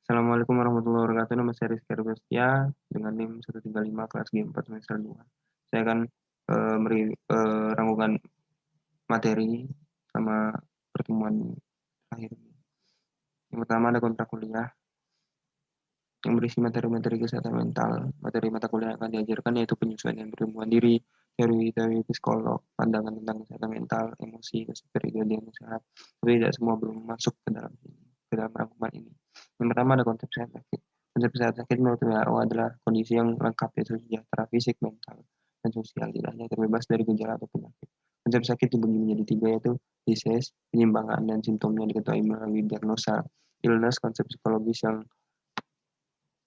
Assalamualaikum warahmatullahi wabarakatuh. Nama saya Rizky Argostia dengan NIM 135 kelas G4 semester 2. Saya akan rangkuman materi sama pertemuan terakhir ini. Yang pertama ada kontrak kuliah yang berisi materi-materi kesehatan mental. Materi mata kuliah yang akan diajarkan yaitu penyesuaian pertumbuhan diri, teori-teori psikolog, pandangan tentang kesehatan mental, emosi, kepribadian yang sehat. Tapi tidak semua belum masuk ke dalam rangkuman ini. Yang pertama ada konsep sehat sakit. Konsep sehat sakit menurut WHO adalah kondisi yang lengkap yaitu sejahtera fisik, mental, dan sosial, tidak hanya terbebas dari gejala atau penyakit. Konsep sakit dibagi menjadi tiga yaitu disease, penyimpangan, dan simptomnya diketahui melalui diagnosa. Illness, konsep psikologis yang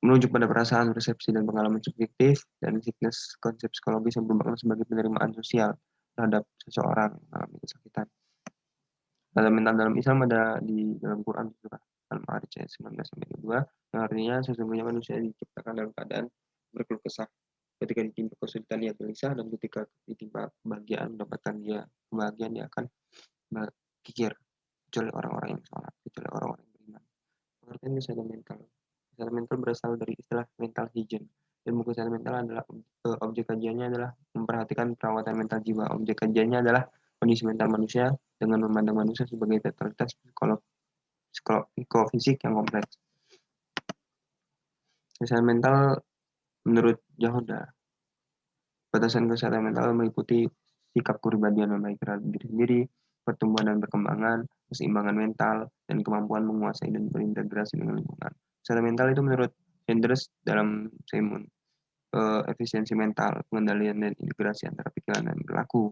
menuju pada perasaan, persepsi, dan pengalaman subjektif, dan sickness, konsep psikologis yang merupakan sebagai penerimaan sosial terhadap seseorang yang mengalami kesakitan. Dalam mental dalam Islam ada di dalam Quran surah Al-Ma'arij ayat 19-22 yang artinya sesungguhnya manusia diciptakan dalam keadaan berkeluh kesah. Ketika ditimpa kesulitan dia gelisah, dan ketika ditimpa kebahagiaan mendapatkan dia kebahagiaan dia akan berpikir, kecuali orang-orang yang sholat, kecuali orang-orang yang beriman. Pengertian kesehatan mental. Kesehatan mental berasal dari istilah mental hygiene. Ilmu kesehatan mental adalah objek kajiannya adalah memperhatikan perawatan mental jiwa. Objek kajiannya adalah kondisi mental manusia dengan memandang manusia sebagai totalitas psikofisik yang kompleks. Kesehatan mental menurut Yahuda, batasan kesehatan mental meliputi sikap kepribadian membaik terhadap diri sendiri, pertumbuhan dan perkembangan, keseimbangan mental, dan kemampuan menguasai dan berintegrasi dengan lingkungan. Kesehatan mental itu menurut Sanders dalam Simon, efisiensi mental, pengendalian dan integrasi antara pikiran dan perilaku,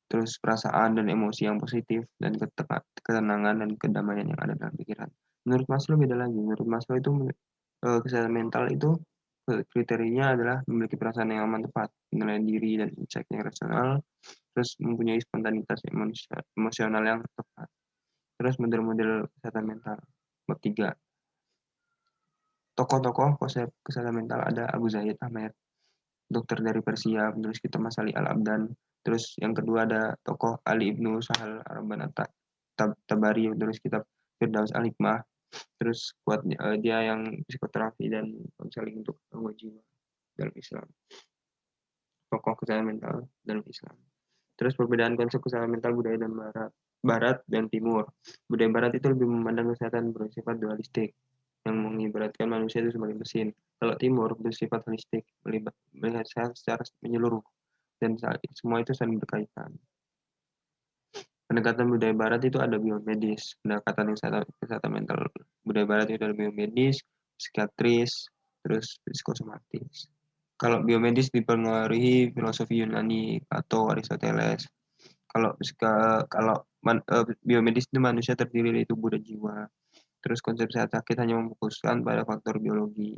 terus perasaan dan emosi yang positif, dan ketenangan dan kedamaian yang ada dalam pikiran. Menurut Maslow beda lagi. Menurut Maslow itu kesehatan mental itu kriterianya adalah memiliki perasaan yang aman tepat, penilaian diri dan insight yang rasional, terus mempunyai spontanitas emosional yang tepat. Terus model-model kesehatan mental. Bab 3. Tokoh-tokoh konsep kesehatan mental ada Abu Zaid Ahmed, dokter dari Persia, penulis kitab Masali Al-Abdan. Terus yang kedua ada tokoh Ali Ibnu Sahal Araban Tabari, penulis kitab Firdaus Al-Hikmah. Terus dia yang psikoterapi dan konseling untuk gangguan jiwa dalam Islam. Tokoh kesehatan mental dalam Islam. Terus perbedaan konsep kesehatan mental budaya dan barat dan timur. Budaya barat itu lebih memandang kesehatan bersifat dualistik, yang mengibaratkan manusia itu sebagai mesin. Kalau timur bersifat holistik, melihat sehat secara menyeluruh, dan semua itu saling berkaitan. Pendekatan budaya barat itu ada biomedis, pendekatan kesehatan mental budaya barat itu ada biomedis, psikiatris, terus psikosomatis. Kalau biomedis dipengaruhi filosofi Yunani atau Aristoteles. Kalau biomedis itu manusia terdiri dari tubuh dan jiwa. Terus konsep sehat sakit hanya memfokuskan pada faktor biologi.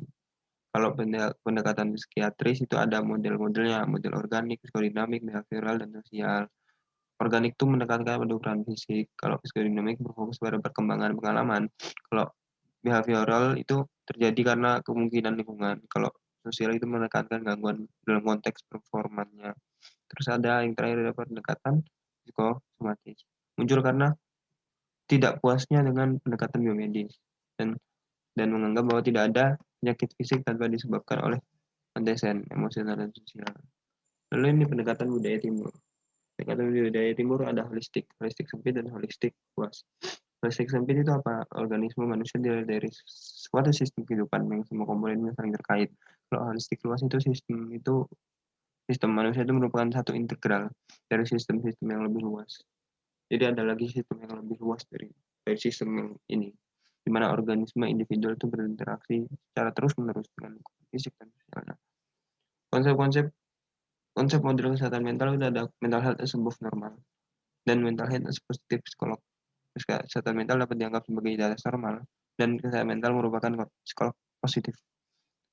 Kalau pendekatan psikiatris itu ada model-modelnya, model organik, psikodinamik, behavioral, dan sosial. Organik itu menekankan pada ukuran fisik. Kalau psikodinamik berfokus pada perkembangan pengalaman. Kalau behavioral itu terjadi karena kemungkinan lingkungan. Kalau sosial itu menekankan gangguan dalam konteks performanya. Terus ada yang terakhir ada pendekatan psikosomatis. Muncul karena tidak puasnya dengan pendekatan biomedis dan menganggap bahwa tidak ada penyakit fisik tanpa disebabkan oleh antecedent emosional dan sosial. Lalu ini pendekatan budaya timur. Pendekatan budaya timur ada holistik sempit dan holistik luas. Holistik sempit itu apa? Organisme manusia dari suatu sistem kehidupan yang semua komponennya saling terkait. Kalau holistik luas itu sistem manusia itu merupakan satu integral dari sistem-sistem yang lebih luas. Jadi ada lagi sistem yang lebih luas dari sistem yang ini, di mana organisme individual itu berinteraksi secara terus-menerus dengan fisik dan sosialnya. Konsep model kesehatan mental itu ada mental health as above normal dan mental health as positive psikolog. Kesehatan mental dapat dianggap sebagai di atas normal dan kesehatan mental merupakan psikolog positif.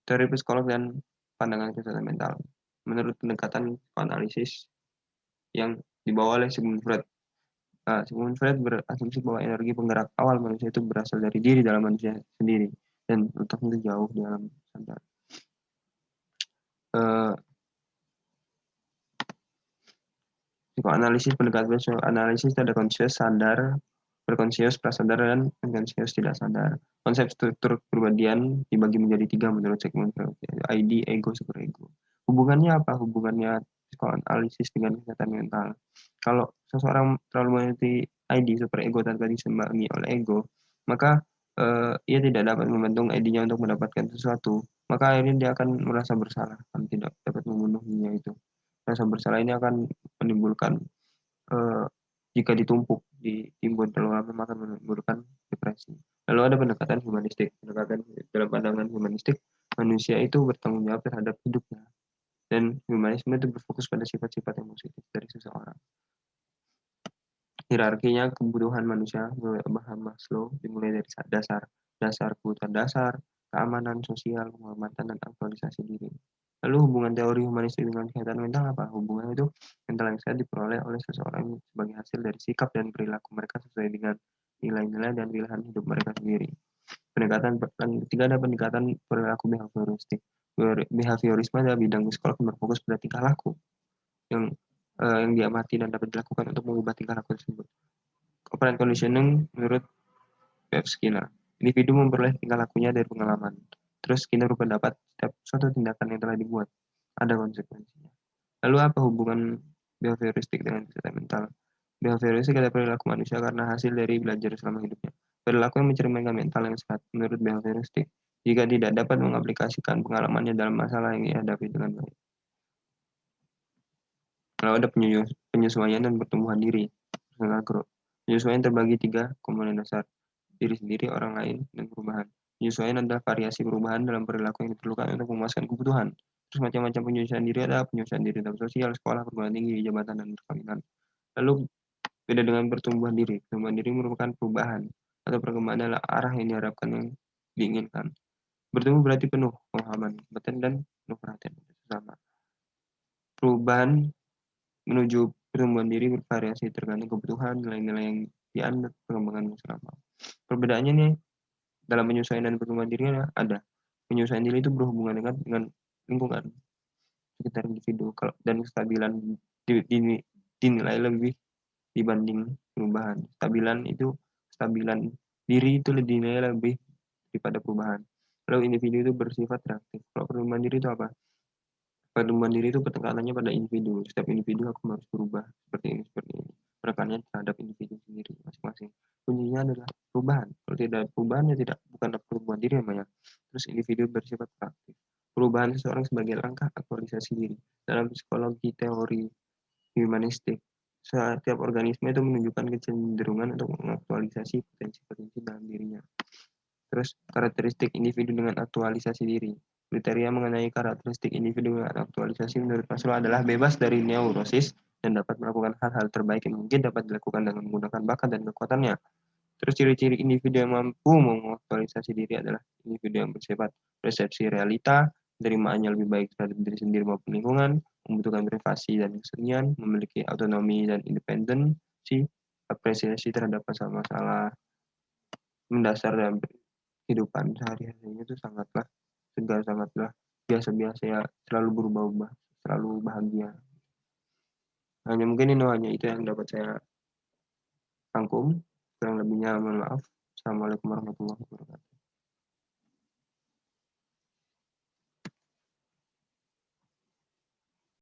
Teori psikolog dan pandangan kesehatan mental. Menurut pendekatan analisis yang dibawa oleh Sigmund Freud. Sigmund Freud berasumsi bahwa energi penggerak awal manusia itu berasal dari diri dalam manusia sendiri dan letaknya jauh di alam sadar. Psikoanalisis, pendekatan psikoanalisis ada conscious, sadar, berkonsius, prasadar, dan unconscious tidak sadar. Konsep struktur kepribadian dibagi menjadi tiga menurut Sigmund Freud, yaitu ID, ego, superego. Hubungannya apa? Hubungannya psikoanalisis dengan kesehatan mental. Kalau seseorang terlalu meneliti ID, superego tanpa disembangi oleh ego, maka ia tidak dapat membantu ID-nya untuk mendapatkan sesuatu. Maka akhirnya dia akan merasa bersalah kalau tidak dapat memenuhinya itu. Rasa bersalah ini akan menimbulkan eh, jika ditumpuk di timbun terlalu lama akan menimbulkan depresi. Lalu ada pendekatan humanistik. Pendekatan dalam pandangan humanistik, manusia itu bertanggung jawab terhadap hidupnya. Dan humanisme itu berfokus pada sifat-sifat yang positif dari seseorang. Hierarkinya kebutuhan manusia menurut Abraham Maslow dimulai dari dasar kebutuhan dasar, keamanan sosial, penghormatan, dan aktualisasi diri. Lalu hubungan teori humanistik dengan kesehatan mental apa? Hubungan itu mental yang sehat diperoleh oleh seseorang sebagai hasil dari sikap dan perilaku mereka sesuai dengan nilai-nilai dan pilihan hidup mereka sendiri. Pendekatan ketiga ada pendekatan perilaku behavioristik. Behaviorisme adalah bidang psikologi yang berfokus pada tingkah laku yang diamati dan dapat dilakukan untuk mengubah tingkah laku tersebut. Operant conditioning menurut P.F. Skinner. Individu memperoleh tingkah lakunya dari pengalaman. Terus Skinner berpendapat setiap suatu tindakan yang telah dibuat ada konsekuensinya. Lalu apa hubungan behavioristik dengan kesehatan mental? Behavioristik adalah perilaku manusia karena hasil dari belajar selama hidupnya. Perilaku yang mencerminkan mental yang sehat menurut behavioristik. Jika tidak dapat mengaplikasikan pengalamannya dalam masalah yang dihadapi dengan baik. Lalu ada penyesuaian dan pertumbuhan diri. Personal growth. Penyesuaian terbagi tiga komponen dasar: diri sendiri, orang lain, dan perubahan. Penyesuaian adalah variasi perubahan dalam perilaku yang diperlukan untuk memuaskan kebutuhan. Terus macam-macam penyesuaian diri ada penyesuaian diri dalam sosial, sekolah, perguruan tinggi, jabatan, dan perkawinan. Lalu beda dengan pertumbuhan diri. Pertumbuhan diri merupakan perubahan atau perkembangan adalah arah yang diharapkan yang diinginkan. Bertumbuh berarti penuh pemahaman, kompeten, dan penuh perhatian sama. Perubahan menuju pertumbuhan diri bervariasi tergantung kebutuhan, nilai-nilai yang dianut, perkembangan bersama. Perbedaannya nih dalam penyesuaian dan pertumbuhan diri ada. Penyesuaian diri itu berhubungan dengan lingkungan sekitar individu dan kestabilan dinilai lebih dibanding perubahan. Stabilan diri itu dinilai lebih daripada perubahan. Lalu individu itu bersifat reaktif. Kalau pertumbuhan diri itu apa? Pertumbuhan diri itu penekanannya pada individu. Setiap individu aku harus berubah seperti ini, seperti ini. Penekanannya terhadap individu sendiri masing-masing. Kuncinya adalah perubahan. Kalau tidak ada perubahan ya bukan pertumbuhan diri namanya. Terus individu bersifat aktif. Perubahan seseorang sebagai langkah aktualisasi diri. Dalam psikologi teori humanistik, setiap organisme itu menunjukkan kecenderungan untuk mengaktualisasi potensi-potensi dalam dirinya. Terus karakteristik individu dengan aktualisasi diri. Kriteria mengenai karakteristik individu dengan aktualisasi menurut Maslow adalah bebas dari neurosis dan dapat melakukan hal-hal terbaik yang mungkin dapat dilakukan dengan menggunakan bakat dan kekuatannya. Terus ciri-ciri individu yang mampu mengaktualisasi diri adalah individu yang bersifat persepsi realita, penerimaannya lebih baik terhadap diri sendiri maupun lingkungan, membutuhkan privasi dan kesenian, memiliki autonomi dan independensi, apresiasi terhadap masalah-masalah mendasar dalam kehidupan sehari-harinya itu sangatlah segar, sangatlah biasa-biasa ya, selalu berubah-ubah, selalu bahagia. Hanya mungkin ini hanya itu yang dapat saya rangkum. Kurang lebihnya mohon maaf. Assalamualaikum warahmatullahi wabarakatuh.